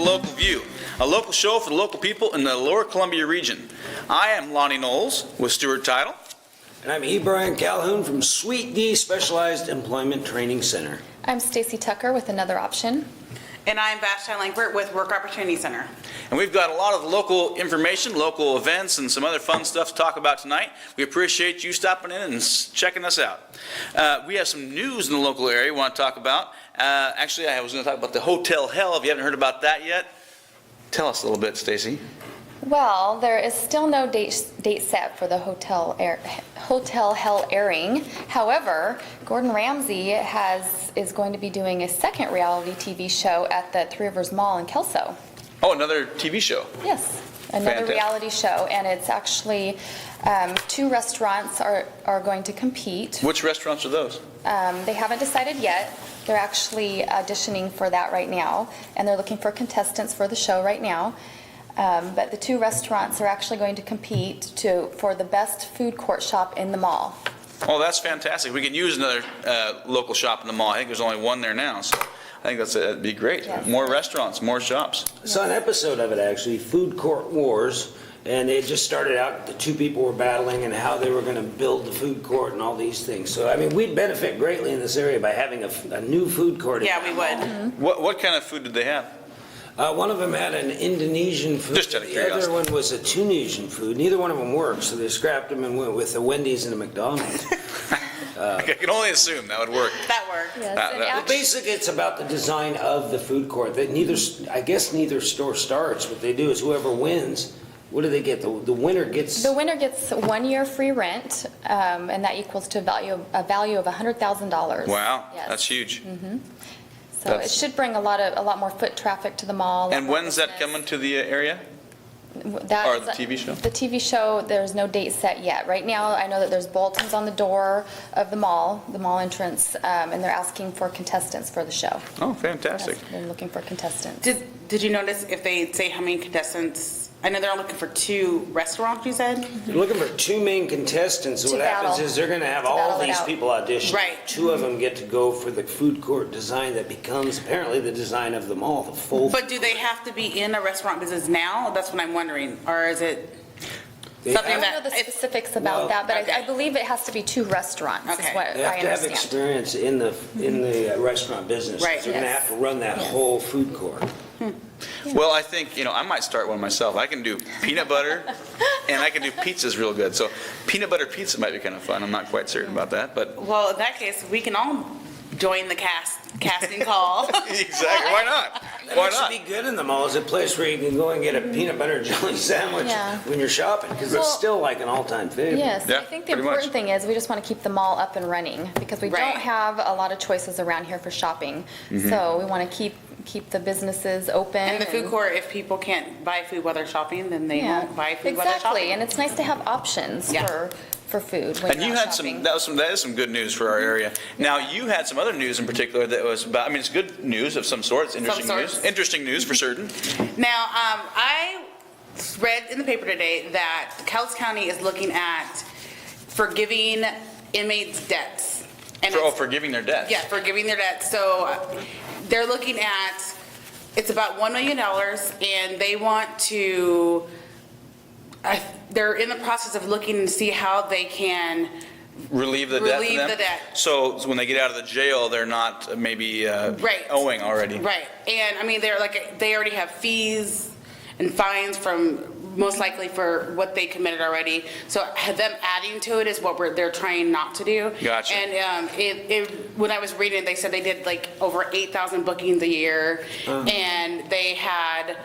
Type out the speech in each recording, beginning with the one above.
Local View, a local show for the local people in the Lower Columbia region. I am Lonnie Knowles with Stuart Title. And I'm E. Brian Calhoun from Sweet D Specialized Employment Training Center. I'm Stacy Tucker with Another Option. And I'm Vashti Langford with Work Opportunity Center. And we've got a lot of local information, local events, and some other fun stuff to talk about tonight. We appreciate you stopping in and checking us out. We have some news in the local area we want to talk about. Actually, I was going to talk about the Hotel Hell. If you haven't heard about that yet, tell us a little bit, Stacy. Well, there is still no date set for the Hotel Hell airing. However, Gordon Ramsay is going to be doing a second reality TV show at the Three Rivers Mall in Kelso. Oh, another TV show. Yes, another Fantastic. Reality show, and it's actually two restaurants are going to compete. Which restaurants are those? They haven't decided yet. They're actually auditioning for that right now, and they're looking for contestants for the show right now. But the two restaurants are actually going to compete for the best food court shop in the mall. Oh, that's fantastic. We can use another local shop in the mall. I think there's only one there now, so I think that'd be great. Yes. More restaurants, more shops. I saw an episode of it actually, Food Court Wars, and it just started out, the two people were battling and how they were going to build the food court and all these things. So, I mean, we'd benefit greatly in this area by having a new food court. Yeah, we would. What kind of food did they have? One of them had an Indonesian food. Just out of The curiosity. other one was a Tunisian food. Neither one of them worked, so they scrapped them and went with the Wendy's and the McDonald's. I can only assume that would work. That worked. Yes, That- and that- actually- Basically, it's about the design of the food court. That neither store starts. What they do is whoever wins, what do they get? The winner gets. The winner gets 1 year free rent, and that equals to a value of $100,000. Wow, Yes. that's huge. So it should bring a lot more foot traffic to the mall. a lot And more when's that business. coming to the area? That or is the TV show? The TV show, there's no date set yet. Right now, I know that there's bulletins on the door of the mall entrance, and they're asking for contestants for the show. Oh, fantastic. Yes, they're looking for contestants. Did you notice if they say how many contestants? I know they're looking for two restaurants, you said? You're looking for two main contestants. To What happens battle. is they're going to have To all battle it these out. people audition. Right. Two of them get to go for the food court design that becomes apparently the design of the mall, the full. But do they have to be in a restaurant business now? That's what I'm wondering. Or is it They something I have- don't know that? the specifics about Well, that, but okay. I believe it has to be two restaurants, is Okay. what They have I to have understand. experience in the restaurant business. Right. They're going to Yes. have to run that Yes. whole food court. Well, I think, I might start one myself. I can do peanut butter, and I can do pizzas real good. So peanut butter pizza might be kind of fun. I'm not quite certain about that, but Well, in that case, we can all join the casting call. exactly. Why not? That Why would not? be good in the mall. Is a place where you can go and get a peanut butter jelly sandwich Yeah. when you're shopping, because Well- it's still like an all-time favorite. Yes, Yeah, I think the pretty much. important thing is we just want to keep the mall up and running because we Right. don't have a lot of choices around here for shopping. So we want to keep the businesses open. And the food court, if people can't buy food while they're shopping, then they Yeah, won't buy food while they're exactly. shopping. And it's nice to have options Yeah. for food when And you're you out had shopping. that is some good news for our area. Now, you had some other news in particular that was about, it's good news of some sort. It's interesting news. sorts. Interesting news for certain. Now, I read in the paper today that Cowles County is looking at forgiving inmates' debts. And it's- Forgiving their debts. Yeah, forgiving their debts. So they're looking at, it's about $1 million, and they want to, they're in the process of looking to see how they can, Relieve the debt for Relieve them? the debt. So when they get out of the jail, they're not maybe Right. owing already. right. And I mean, they already have fees and fines from, most likely for what they committed already. So them adding to it is what they're trying not to do. Gotcha. And when I was reading it, they said they did like over 8,000 bookings a year, and they had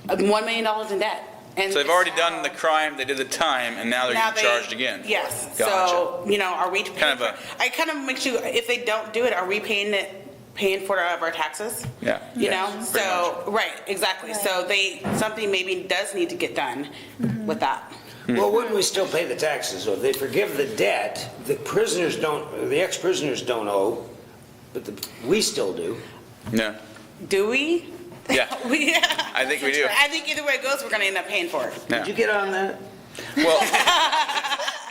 $1 million in debt. And So they've already done the crime, they did the time, and now they're now getting charged again. Yes. Gotcha. So, are we Kind of I kind of make sure, if they don't do it, are we paying for it out of our taxes? Yeah. You Yeah, know, pretty so, right, exactly. So something maybe does need to get done with that. Well, wouldn't we still pay the taxes? So if they forgive the debt, the ex-prisoners don't owe, but we still do. Yeah. Do we? Yeah. Yeah. I think we do. I think either way it goes, we're gonna end up paying for it. Yeah. Did you get on that? Well,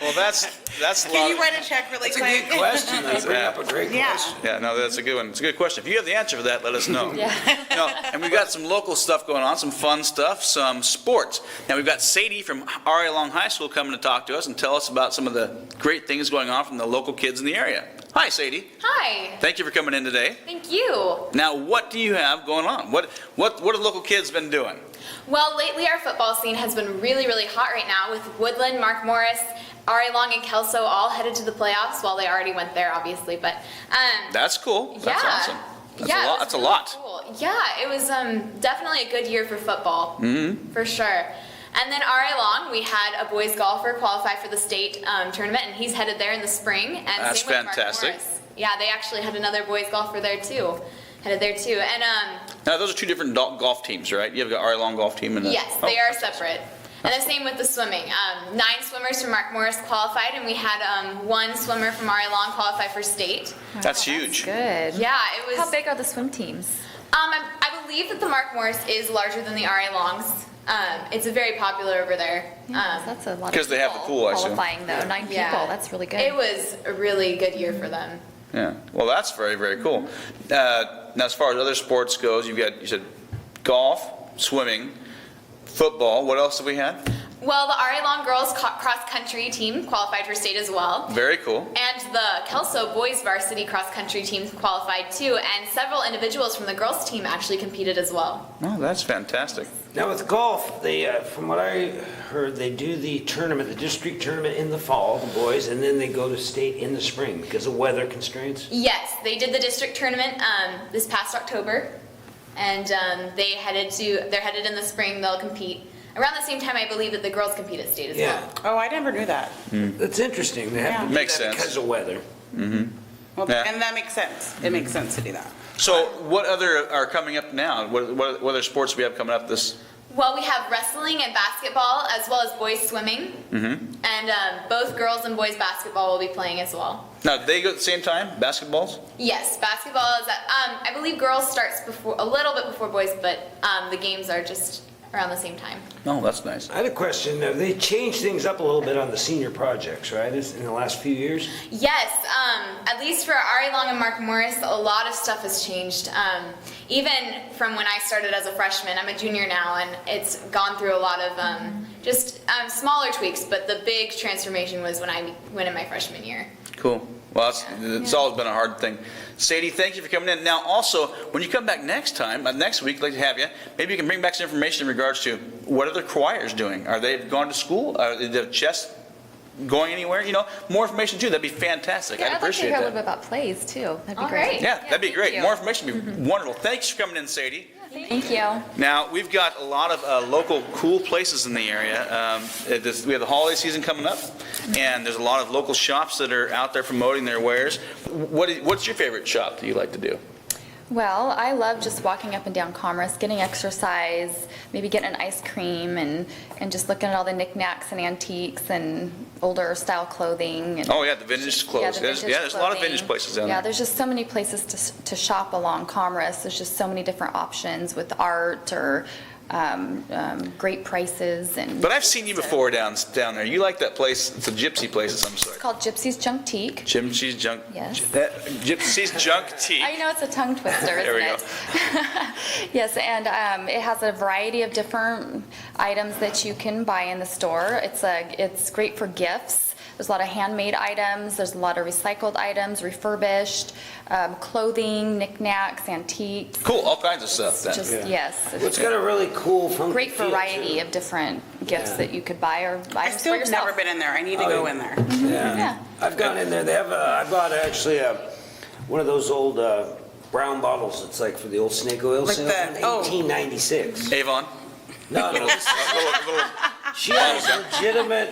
Well, that's a lot. Can you write a check really That's a quick? good question. You bring up a great Yeah. question. Yeah, no, that's a good one. It's a good question. If you have the answer for that, let us know. Yeah. No, and we've got some local stuff going on, some fun stuff, some sports. Now, we've got Sadie from R.A. Long High School coming to talk to us and tell us about some of the great things going on from the local kids in the area. Hi, Sadie. Hi, Thank you for coming in today. thank you. Now, what do you have going on? What have the local kids been doing? Well, lately our football scene has been really, really hot right now with Woodland, Mark Morris, R.A. Long, and Kelso all headed to the playoffs. Well, they already went there, obviously, but That's cool. That's yeah. awesome. That's yeah, a it lot. was That's a really lot. Cool. Yeah, it was definitely a good year for football, for sure. And then R.A. Long, we had a boys golfer qualify for the state tournament, and he's headed there in the spring. And That's same with Mark fantastic. Morris. Yeah, they actually had another boys golfer there too, headed there too. And Now, those are two different golf teams, right? You've got R.A. Long golf team and a... yes, they are separate. And the same with the swimming. 9 swimmers from Mark Morris qualified, and we had 1 swimmer from R.A. Long qualify for state. That's huge. Good. Yeah, it was. How big are the swim teams? I believe that the Mark Morris is larger than the R.A. Longs. It's very popular over there. Yeah, that's a lot of Because they have the people pool, I assume. qualifying though, 9 Yeah. people, that's really good. It was a really good year for them. Yeah, well, that's very, very cool. Now, as far as other sports goes, you said golf, swimming, football. What else have we had? Well, the R.A. Long girls cross-country team qualified for state as well. Very cool. And the Kelso boys varsity cross-country team qualified too, and several individuals from the girls team actually competed as well. Oh, that's fantastic. Now with golf, they, from what I heard, they do the tournament, the district tournament in the fall, the boys, and then they go to state in the spring because of weather constraints. Yes, they did the district tournament this past October, and they're headed in the spring. They'll compete around the same time, I believe, that the girls compete at state as Yeah, well. Oh, I never knew that. that's interesting. They have to do Makes that sense. because of weather. Well, Yeah. and that makes sense. It makes sense to do that. So what other are coming up now? What other sports do we have coming up this? Well, we have wrestling and basketball, as well as boys swimming, and both girls and boys basketball will be playing as well. Now, they go at the same time, basketballs? Yes, basketball is at, I believe girls starts a little bit before boys, but the games are just around the same time. Oh, that's nice. I had a question. They changed things up a little bit on the senior projects, right, in the last few years? Yes, at least for R.A. Long and Mark Morris, a lot of stuff has changed. Even from when I started as a freshman, I'm a junior now, and it's gone through a lot of just smaller tweaks, but the big transformation was when I went in my freshman year. Cool. Well, it's always been a hard thing. Sadie, thank you for coming in. Now, also, when you come back next time, next week, I'd like to have you, maybe you can bring back some information in regards to what are the choirs doing? Are they gone to school? Are the chess going anywhere? You know, more information too. That'd be fantastic. Yeah, I'd I'd like to appreciate hear a little that. bit about plays too, that'd be All great. right. Yeah, that'd be thank great. you. More information would be wonderful. Thanks for coming in, Sadie. Thank you. Now, we've got a lot of local cool places in the area. We have the holiday season coming up, and there's a lot of local shops that are out there promoting their wares. What's your favorite shop that you like to do? Well, I love just walking up and down Commerce, getting exercise, maybe getting an ice cream and just looking at all the knickknacks and antiques and older style clothing. And Oh, yeah, the vintage clothes. the There's vintage a lot of clothing. vintage places down Yeah, there. there's just so many places to shop along Commerce. There's just so many different options with art or great prices and. But I've seen you before down there. You like that place, it's a gypsy place of some sort. It's called Gypsy's Junktique. Gypsy's Junk. Yes. Gypsy's Junk Tea. I know it's a tongue twister, There we isn't it? Yes, and it has a variety of different items that you can buy in the store. It's great for gifts. There's a lot of handmade items. There's a lot of recycled items, refurbished, clothing, knickknacks, antiques. Cool, all kinds of stuff then. Just yes, Well, it's got a really cool, funky great feel, variety too. of different gifts Yeah. that you could buy or I items for still have yourself. never been in there. I need to Oh, go yeah. in there. Yeah. I've gone in there. They have I bought actually one of those old brown bottles. It's like for the old snake oil Like sale the- from oh. 1896. Avon. No, no. She has legitimate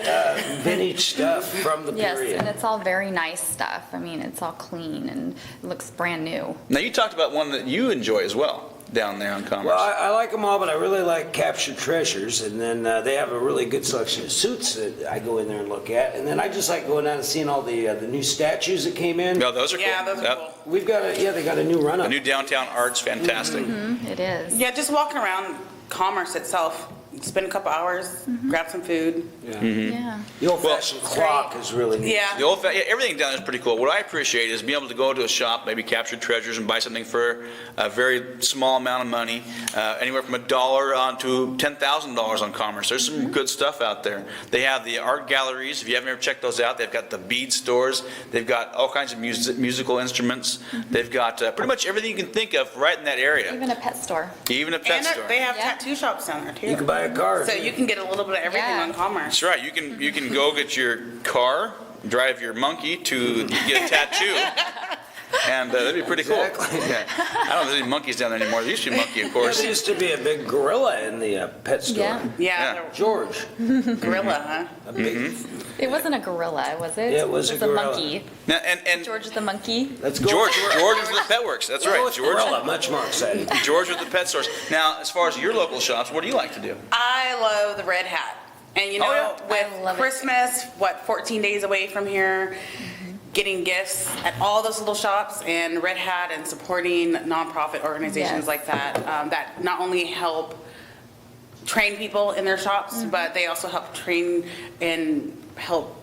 vintage stuff from the Yes, period. and it's all very nice stuff. I mean, it's all clean and it looks brand new. Now, you talked about one that you enjoy as well, down there on Commerce. Well, I like them all, but I really like Captured Treasures, and then they have a really good selection of suits that I go in there and look at, and then I just like going down and seeing all the new statues that came in. No, those are cool. Yeah, those are Yep. cool. We've got they got a new run The up. new downtown art's fantastic. It is. Yeah, just walking around Commerce itself, spend a couple hours, grab some food. Yeah. The old-fashioned clock is really neat. Yeah. The old, everything down there is pretty cool. What I appreciate is being able to go to a shop, maybe capture treasures and buy something for a very small amount of money, anywhere from $1 on to $10,000 on Commerce. There's some good stuff out there. They have the art galleries. If you haven't ever checked those out, they've got the bead stores. They've got all kinds of musical instruments. They've got pretty much everything you can think of right in that area. Even a pet store. Even a pet And store. they have Yeah. tattoo shops down there too. You can buy a car. So you can get a little bit of everything Yeah. on Commerce. That's right. You can go get your car, drive your monkey to get a tattoo, and that'd be pretty cool. Exactly. Yeah. I don't know if there's any monkeys down there anymore. There used to be a monkey, of Yeah, course. there used to be a big gorilla in the pet store. Yeah. Yeah, George, the gorilla, huh? a big, Mm-hmm. It wasn't a gorilla, was it? Yeah, it was a a gorilla. monkey. Now, and George the monkey. let's go. George was with Pet Works. That's Go right. with George. gorilla, much more exciting. George with the pet stores. Now, as far as your local shops, what do you like to do? I love the Red Hat. And you know, Oh, yeah. I with love it. Christmas, 14 days away from here, getting gifts at all those little shops and Red Hat and supporting nonprofit organizations Yes. like that, that not only help train people in their shops, Mm-hmm. but they also help train and help,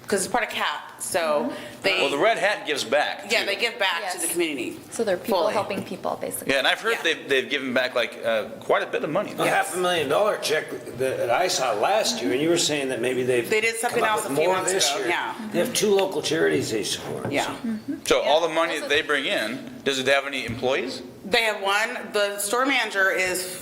because it's part of CAP, so they, Well, the Red Hat gives back. yeah, too. they give back to Yes. the community. So they're people Fully. helping people, basically. Yeah, and I've heard Yeah. they've given back like quite a bit of money. A $500,000 check that I saw last year, and you were saying that maybe They did something come up else with a few more months this ago, year. yeah. They have 2 local charities they support. Yeah. So all the Yeah. money that they bring in, does it have any employees? They have one. The store manager is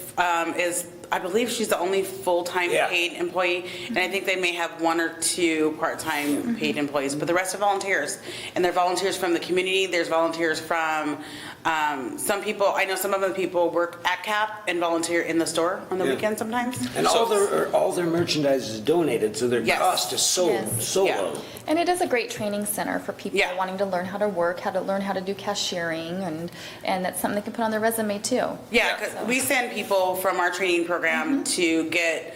I believe she's the only full-time Yeah. paid employee, and I think they may have 1 or 2 part-time paid employees, but the rest are volunteers. And they're volunteers from the community. There's volunteers from some people. I know some of the people work at CAP and volunteer in the store on the Yeah. weekend sometimes. And all their merchandise is donated, so their Yes. cost is so Yes. Yeah. low. And it is a great training center for people Yeah. wanting to learn how to work, how to learn how to do cashiering, and that's something they can put on their resume too. Yeah, Yeah. 'cause we send people from our training program to get,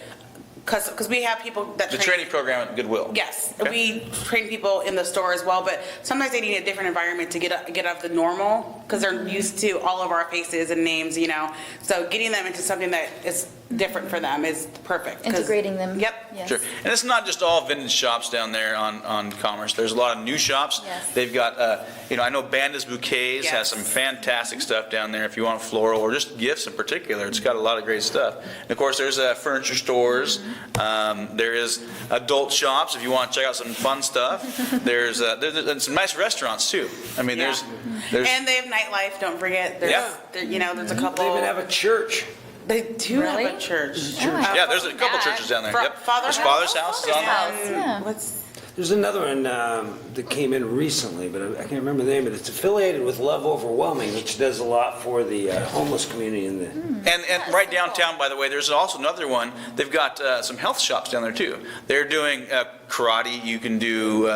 because we have people that The train. training program at Goodwill. Yes, Okay. we train people in the store as well, but sometimes they need a different environment to get out of the normal, because they're used to all of our faces and names, you know? So getting them into something that is different for them is perfect. 'cause- Integrating them. Yep. Yes. Sure. And it's not just all vintage shops down there on Commerce. There's a lot of new shops. Yes. They've got, I know Banda's Bouquets has Yes. some fantastic stuff down there if you want floral or just gifts in particular. It's got a lot of great stuff. And of course, there's furniture stores. There is adult shops if you want to check out some fun stuff. There's some nice restaurants too. I mean, Yeah. there's And they have nightlife, don't forget. There's, Yeah. there's a They couple. even have a church. They do have Really? a church. yeah, there's a couple that. churches down there. Fa- Yep. Father's There's Father's House? House is on there. House, And yeah. what's, There's another one that came in recently, but I can't remember the name, but it's affiliated with Love Overwhelming, which does a lot for the homeless community in the. And right downtown, by the way, there's also another one. They've got some health shops down there too. They're doing karate. You can do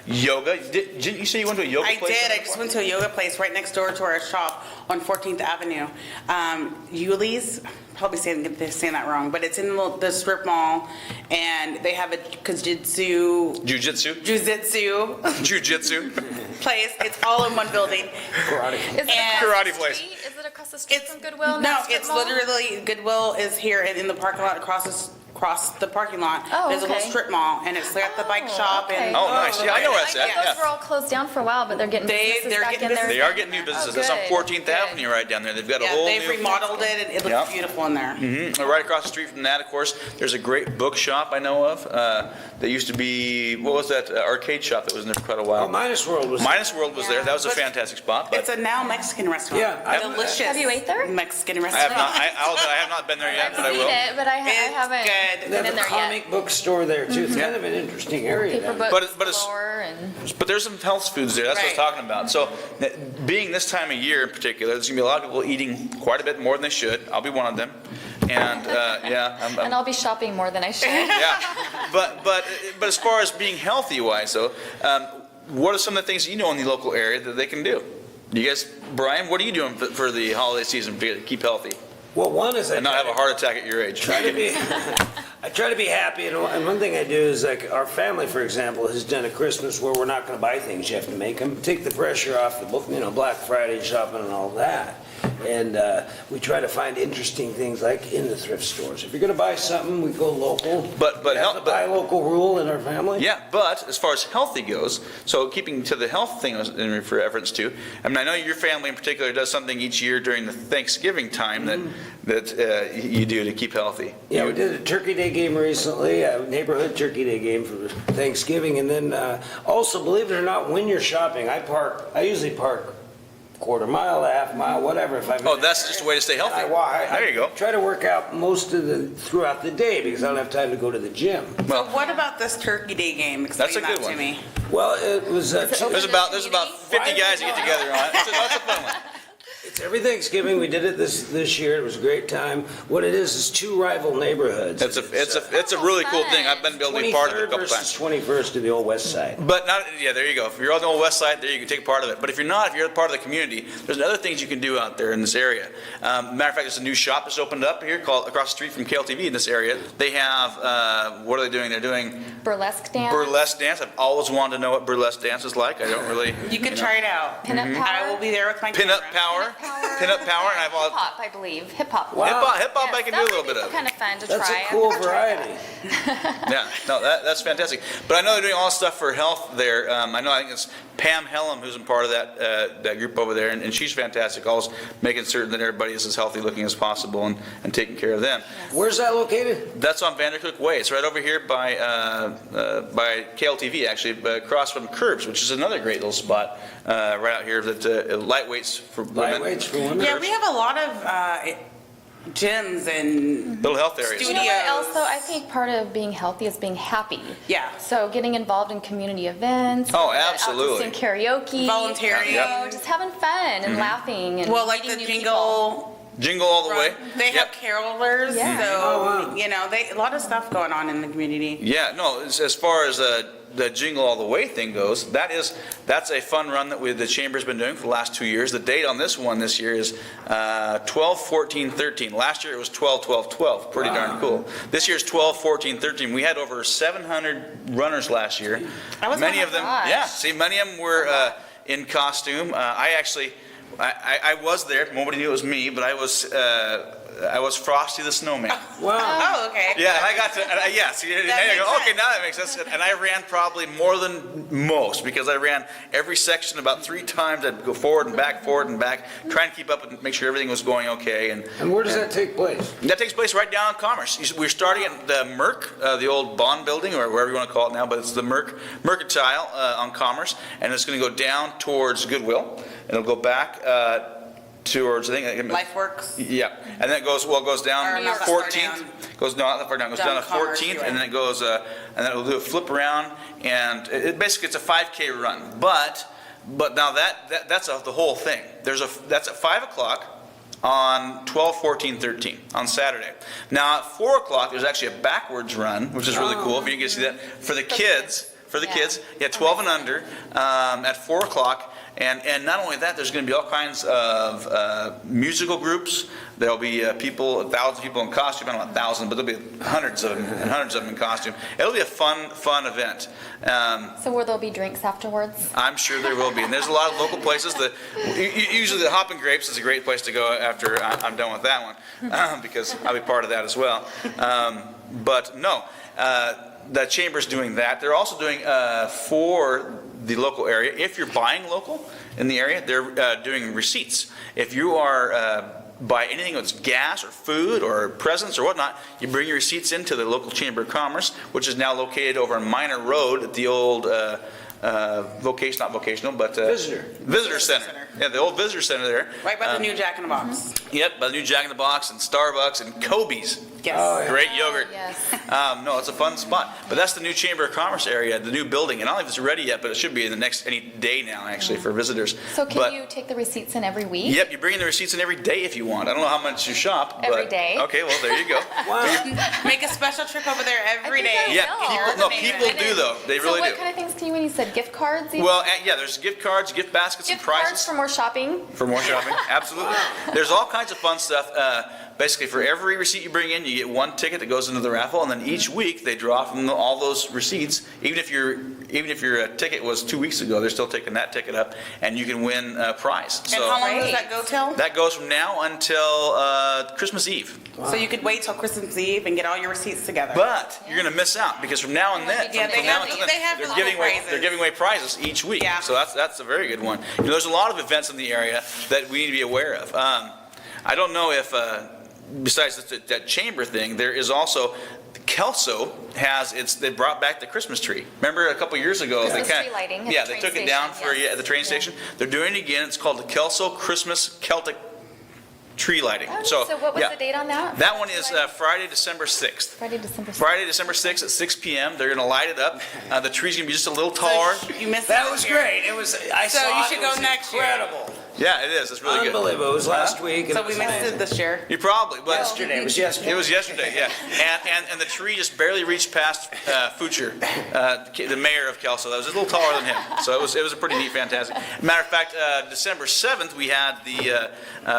yoga. Didn't you say you went to a yoga I place? did. I just went to a yoga place right next door to our shop on 14th Avenue. Yuli's, probably saying that wrong, but it's in the strip mall, and they have a Jiu-jitsu? jujitsu Jiu-jitsu? place. It's all in one building. Karate. Is it And- across Karate the place. street? Is it across the street It's from Goodwill? No, next to it's the mall? literally Goodwill is here in the parking lot across the parking lot. Oh, There's a little okay. strip mall, and it's there at the bike Oh, shop and. okay. Oh, nice. Yeah, I know where that's at. Those Yeah. were all closed down for a while, but they're getting businesses they're back getting in there. They are getting new businesses. It's on good, 14th good. Avenue right down there. They've got a Yeah, whole they've new. remodeled it, and it looks Yep. beautiful in there. Right across the street from that, of course, there's a great bookshop I know of. That used to be, what was that arcade shop that was in there for quite a while? Oh, Minus World was. Minus World was there. That was a But fantastic spot. But It's a now Mexican restaurant. Yeah, I- Delicious. Have you ate there? Mexican I restaurant. have not. I have not been there yet, I've but I seen will. it, but I It's haven't good. They been have in a there comic yet. book store there too. It's kind of an interesting area. Paper down book there. But it's- store and But there's some health foods there. That's what I was Right. talking about. So, being this time of year in particular, there's gonna be a lot of people eating quite a bit more than they should. I'll be one of them. And yeah, and I'll be shopping more than I should. yeah. But as far as being healthy wise, though, what are some of the things you know in the local area that they can do? You guys, Brian, what are you doing for the holiday season to keep healthy Well, one is and not have a heart attack at your age? try to be. I try to be happy, and one thing I do is like our family, for example, has done a Christmas where we're not going to buy things. You have to make them. Take the pressure off the Black Friday shopping and all that. And we try to find interesting things like in the thrift stores. If you're gonna buy something, we go local. But We have the buy local rule in our family. Yeah, but as far as healthy goes, so keeping to the health thing I was in reference to, I mean, I know your family in particular does something each year during the Thanksgiving time that you do to keep healthy. Yeah, we did a Turkey Day game recently, a neighborhood Turkey Day game for Thanksgiving, and then also, believe it or not, when you're shopping, I usually park quarter mile, a half mile, whatever, if I'm. Oh, that's just a way to stay healthy. There you go. Try to work out most of throughout the day because I don't have time to go to the gym. Well, What about this Turkey Day game? That's a Explain good that to one. me. Well, it was, there's about 50 guys that get together on it. That's a fun one. it's every Thanksgiving, we did it this year, it was a great time. What it is two rival neighborhoods. It's a really cool thing. I've been able to be part of it a couple 23rd times. versus 21st to the old west side. But not, yeah, there you go. If you're on the old west side, there you can take part of it. But if you're not, if you're part of the community, there's other things you can do out there in this area. Matter of fact, there's a new shop that's opened up here called across the street from KLTV in this area. They have, what are they doing? They're doing Burlesque dance. burlesque dance. I've always wanted to know what burlesque dance is like. I don't really. You can try it out. Pinup power. I will be there with my Pin up camera. power. Pin up power, and I've all. Hip hop, I believe. Hip hop. Wow. Hip hop I can do a little bit of. Kind of fun to That's try. a I've cool never tried variety. Yeah, no, that's fantastic. But I know they're doing all this stuff for health there. I know, I think it's Pam Hellam who's a part of that group over there, and she's fantastic, always making certain that everybody is as healthy looking as possible and taking care of them. Where's that located? That's on Vandercook Way. It's right over here by KLTV, actually, across from Curbs, which is another great little spot right out here that lightweights for women. Lightweights for women? Yeah, we have a lot of gyms and Little health areas. You know what else, Studios. though? I think part of being healthy is being happy. Yeah. So getting involved in community events. Oh, out to absolutely. sing karaoke. Volunteering. You know, just having fun and laughing and well, like meeting the new jingle. Jingle all the way. Run. They Yep. have carolers, Yeah. so Oh, wow. you know, a lot of stuff going on in the community. Yeah, no, as far as the Jingle All the Way thing goes, that's a fun run that the Chamber's been doing for the last 2 years. The date on this one this year is 12/14/13. Last year it was 12/12/12. Pretty darn cool. This year's 12/14/13. We had over 700 runners last year. I was Many on of them, gosh. yeah. See, many of them were in costume. I was there. Nobody knew it was me, but I was Frosty the Snowman. Wow. Oh, okay. Yeah, and I got to, yes, yeah, That I go, makes okay, now that makes sense. And I ran probably more than most because I ran every section about 3 times. I'd go forward and back, trying to keep up and make sure everything was going okay. And where does that take place? That takes place right down in Commerce. We're starting at the Merc, the old Bond building, or wherever you want to call it now, but it's the Mercantile on Commerce, and it's going to go down towards Goodwill. It'll go back towards, I think, LifeWorks. yeah, and then it goes down Or not that far 14th. down. Goes not that far down. Goes down to Commerce, 14th, you're right. and then it goes, and then it'll do a flip around, and basically it's a 5K run. But now that's the whole thing. That's at 5 o'clock on 12/14/13 on Saturday. Now at 4 o'clock there's actually a backwards run, which is really cool. If you can see that for the kids. For the Yeah. kids, yeah, 12 and under, at 4 o'clock. And not only that, there's going to be all kinds of musical groups. There'll be people, thousands of people in costume. I don't know, 1,000, but there'll be hundreds of them, and hundreds of them in costume. It'll be a fun event. So will there be drinks afterwards? I'm sure there will be. And there's a lot of local places that, usually the Hoppin' Grapes is a great place to go after I'm done with that one, because I'll be part of that as well. But no, the Chamber's doing that. They're also doing, for the local area, if you're buying local in the area, they're doing receipts. If you are buy anything that's gas or food or presents or whatnot, you bring your receipts into the local Chamber of Commerce, which is now located over on Minor Road at the old Visitor Center. Yeah, the old Visitor Center there. Right by the new Jack in the Box. Yep, by the new Jack in the Box and Starbucks and Kobe's. Yes. Oh, yeah. Great yogurt. Yes. No, it's a fun spot. But that's the new Chamber of Commerce area, the new building. And I don't know if it's ready yet, but it should be in the next any day now, actually, for visitors. So can But- you take the receipts in every week? Yep, you bring in the receipts in every day if you want. I don't know how much you shop. But, Every day? Okay, well, there you go. Make a special trip over there every I think day. I Yeah, will. people do though. They So really what do. kind of things can you, when you said gift cards even? Well, yeah, there's gift cards, gift baskets, and Gift cards prizes. for more shopping? For more shopping, absolutely. There's all kinds of fun stuff. Basically, for every receipt you bring in, you get one ticket that goes into the raffle, and then each week they draw from all those receipts. Even if your ticket was 2 weeks ago, they're still taking that ticket up, and you can win a prize. And So how long does Great. that go till? that goes from now until Christmas Eve. So you could wait till Christmas Eve and get all your receipts together. But you're going to miss out because from now and then, Yeah, from now until then, they have they're little giving away prizes. they're giving away prizes each week. Yeah. So that's a very good one. You know, there's a lot of events in the area that we need to be aware of. I don't know if besides that chamber thing, there is also Kelso they brought back the Christmas tree. Remember a couple years ago Christmas they tree lighting at the they train took it down station, yes. at the train station. They're doing it again. It's called the Kelso Christmas Celtic tree lighting. Oh, so what was yeah. the date on that? That one is Friday, December 6th. Friday, December 6th. Friday, December 6th at 6 p.m. They're going to light it up. The tree's going to be just a little taller. You missed That it was this year. great. It was, I So saw you it. should It go was next year. incredible. Yeah, it is. It's really good. Unbelievable. It was last week. and So it we was missed amazing. it this year. You probably, but Yesterday, it was yesterday. it was yesterday, yeah. And the tree just barely reached past Future, the mayor of Kelso. That was a little taller than him. So it was a pretty neat, fantastic. Matter of fact, December 7th, we had the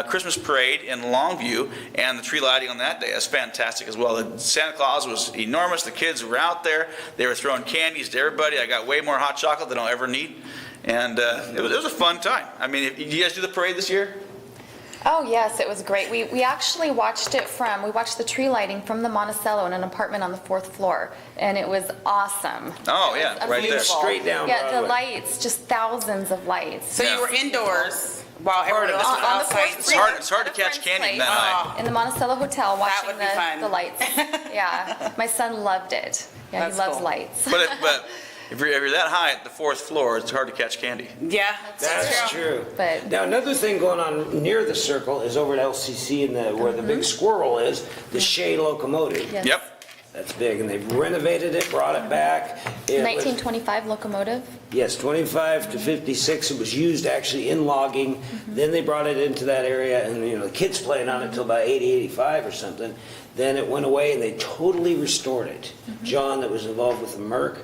Christmas parade in Longview, and the tree lighting on that day. That's fantastic as well. The Santa Claus was enormous. The kids were out there. They were throwing candies to everybody. I got way more hot chocolate than I'll ever need. And it was a fun time. I mean, did you guys do the parade this year? Oh, yes, it was great. We actually watched we watched the tree lighting from the Monticello in an apartment on the 4th floor, and it was awesome. Oh, It yeah, was right there. unbelievable. Straight down Yeah, the Broadway. lights, just thousands of lights. So you were indoors while everyone else was On the outside. fourth It's floor. hard to At a catch friend's candy place. that night. In the Monticello Hotel, watching would be fun. the lights. Yeah, my son loved it. Yeah, That's he loves cool. lights. But if you're that high at the 4th floor, it's hard to catch candy. Yeah, That's true. But- Now, another thing going on near the circle is over at LCC where the big squirrel is, the Shea locomotive. Yes. Yep. That's big, and they've renovated it, brought it back. It was- 1925 locomotive. Yes, 25 to 56. It was used actually in logging. Then they brought it into that area, and the kids playing on it till about 80, 85 or something. Then it went away, and they totally restored it. John, that was involved with the Merck,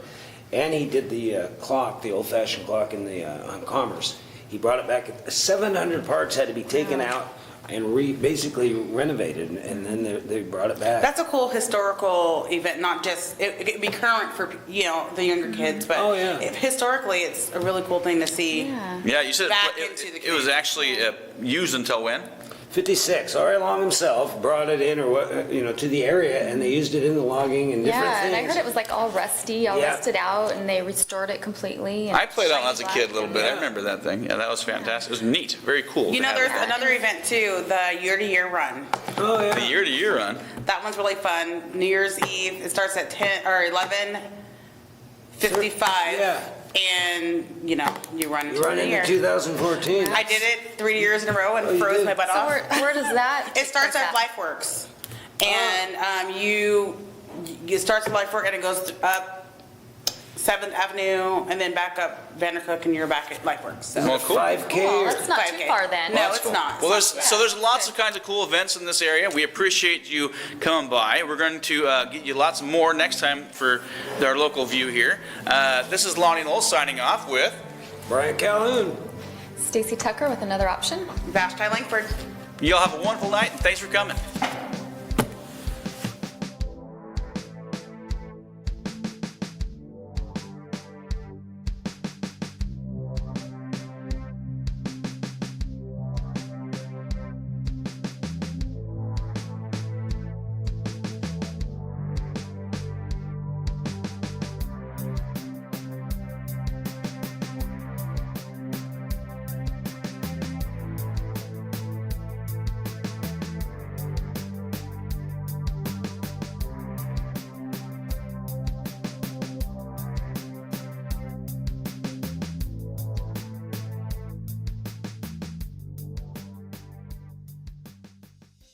and he did the clock, the old-fashioned clock on Commerce. He brought it back. 700 parts had to be taken out and basically renovated, and then they brought it back. That's a cool historical event, not just, it could be current for, the younger kids, but Oh, yeah. historically, it's a really cool thing to see. Yeah. Yeah, you said Back into the it was community. actually used until when? 56. R.A. Long himself brought it in, to the area, and they used it in the logging and different Yeah, things. and I heard it was like all rusty, all Yeah. rusted out, and they restored it completely. and I played on it shiny as a black. kid a little bit. I Yeah. remember that thing. Yeah, that was fantastic. It was neat, very cool. to have There's it. another event too, the year-to-year run. Oh, yeah. The year-to-year run. That one's really fun. New Year's Eve, it starts at 11:55. Yeah. And, you run You into run the into year. 2014. I did it 3 years in a row Oh, and you froze did? my butt So off. where does that? It take starts place at LifeWorks. And it starts at LifeWorks and it goes up 7th Avenue and then back up Vandercook and you're back at LifeWorks. So Well, cool. 5K. Oh, or- that's not too 5K. far then. No, it's not. Well, there's lots of kinds of cool events in this area. We appreciate you coming by. We're going to get you lots more next time for our local view here. This is Lonnie Knowles signing off with. Brian Calhoun. Stacy Tucker with another option. Vashti Langford. Y'all have a wonderful night, and thanks for coming.